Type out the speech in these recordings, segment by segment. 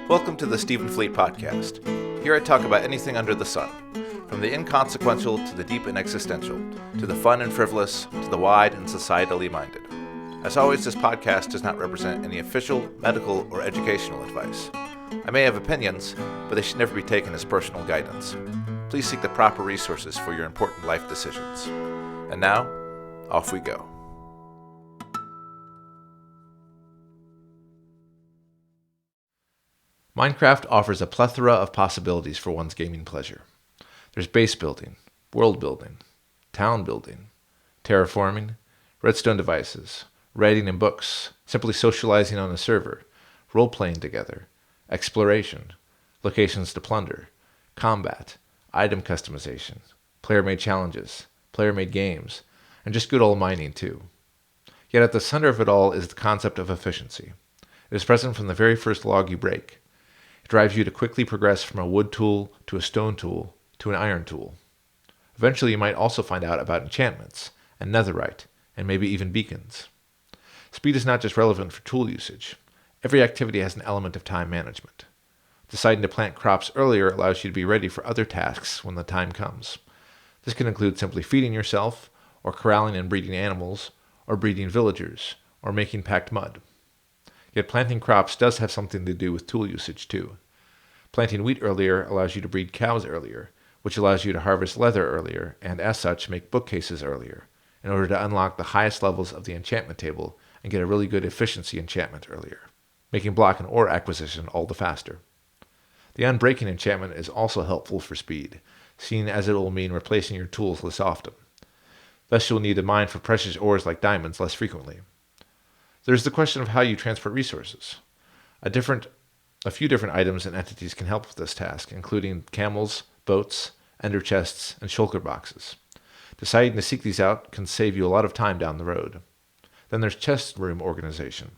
Welcome to the Stephen Fleet Podcast. Here I talk about anything under the sun, from the inconsequential to the deep and existential, to the fun and frivolous, to the wide and societally minded. As always, this podcast does not represent any official, medical, or educational advice. I may have opinions, but they should never be taken as personal guidance. Please seek the proper resources for your important life decisions. And now, off we go. Minecraft offers a plethora of possibilities for one's gaming pleasure. There's base building, world building, town building, terraforming, redstone devices, writing in books, simply socializing on a server, role-playing together, exploration, locations to plunder, combat, item customization, player-made challenges, player-made games, and just good old mining too. Yet at the center of it all is the concept of efficiency. It is present from the very first log you break. It drives you to quickly progress from a wood tool to a stone tool to an iron tool. Eventually you might also find out about enchantments, and netherite, and maybe even beacons. Speed is not just relevant for tool usage. Every activity has an element of time management. Deciding to plant crops earlier allows you to be ready for other tasks when the time comes. This can include simply feeding yourself, or corralling and breeding animals, or breeding villagers, or making packed mud. Yet planting crops does have something to do with tool usage too. Planting wheat earlier allows you to breed cows earlier, which allows you to harvest leather earlier, and as such make bookcases earlier, in order to unlock the highest levels of the enchantment table and get a really good efficiency enchantment earlier, making block and ore acquisition all the faster. The unbreaking enchantment is also helpful for speed, seeing as it will mean replacing your tools less often. Thus you'll need to mine for precious ores like diamonds less frequently. There's the question of how you transport resources. A few different items and entities can help with this task, including camels, boats, ender chests, and shulker boxes. Deciding to seek these out can save you a lot of time down the road. Then there's chest room organization.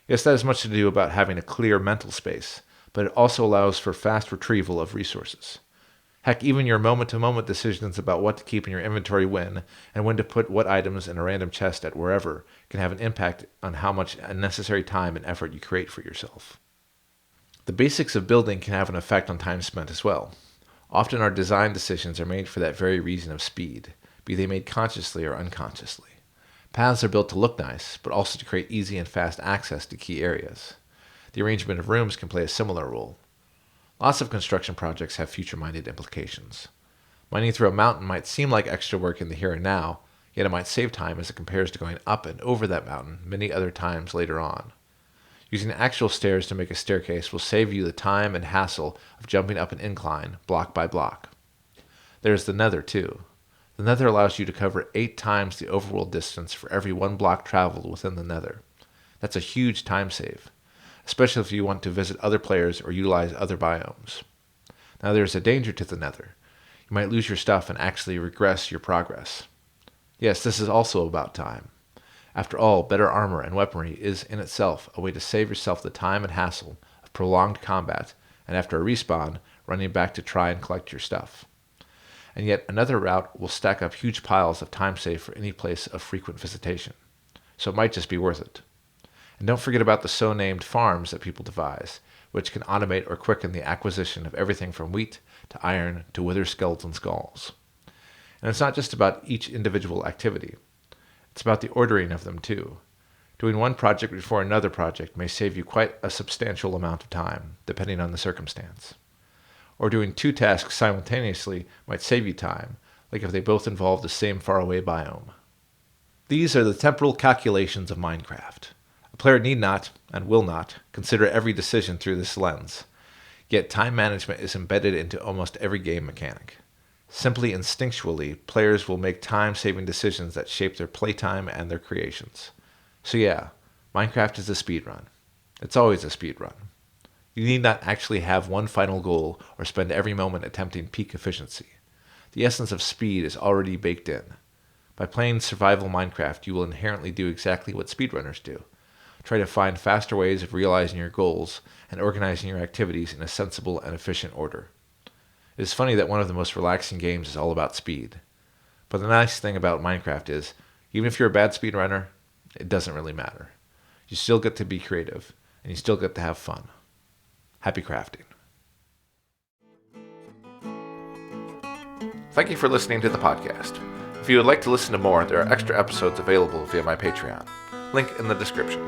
Yes, that has much to do about having a clear mental space, but it also allows for fast retrieval of resources. Heck, even your moment-to-moment decisions about what to keep in your inventory when, and when to put what items in a random chest at wherever, can have an impact on how much unnecessary time and effort you create for yourself. The basics of building can have an effect on time spent as well. Often our design decisions are made for that very reason of speed, be they made consciously or unconsciously. Paths are built to look nice, but also to create easy and fast access to key areas. The arrangement of rooms can play a similar role. Lots of construction projects have future-minded implications. Mining through a mountain might seem like extra work in the here and now, yet it might save time as it compares to going up and over that mountain many other times later on. Using actual stairs to make a staircase will save you the time and hassle of jumping up an incline, block by block. There's the nether, too. The nether allows you to cover 8 times the overworld distance for every 1 block traveled within the nether. That's a huge time save, especially if you want to visit other players or utilize other biomes. Now there's a danger to the nether. You might lose your stuff and actually regress your progress. Yes, this is also about time. After all, better armor and weaponry is in itself a way to save yourself the time and hassle of prolonged combat, and after a respawn, running back to try and collect your stuff. And yet another route will stack up huge piles of time save for any place of frequent visitation. So it might just be worth it. And don't forget about the so-named farms that people devise, which can automate or quicken the acquisition of everything from wheat to iron to wither skeleton skulls. And it's not just about each individual activity. It's about the ordering of them too. Doing one project before another project may save you quite a substantial amount of time, depending on the circumstance. Or doing 2 tasks simultaneously might save you time, like if they both involve the same faraway biome. These are the temporal calculations of Minecraft. A player need not, and will not, consider every decision through this lens. Yet time management is embedded into almost every game mechanic. Simply instinctually, players will make time-saving decisions that shape their playtime and their creations. So yeah, Minecraft is a speedrun. It's always a speedrun. You need not actually have one final goal or spend every moment attempting peak efficiency. The essence of speed is already baked in. By playing survival Minecraft, you will inherently do exactly what speedrunners do. Try to find faster ways of realizing your goals and organizing your activities in a sensible and efficient order. It is funny that one of the most relaxing games is all about speed. But the nice thing about Minecraft is, even if you're a bad speedrunner, it doesn't really matter. You still get to be creative, and you still get to have fun. Happy crafting. Thank you for listening to the podcast. If you would like to listen to more, there are extra episodes available via my Patreon. Link in the description.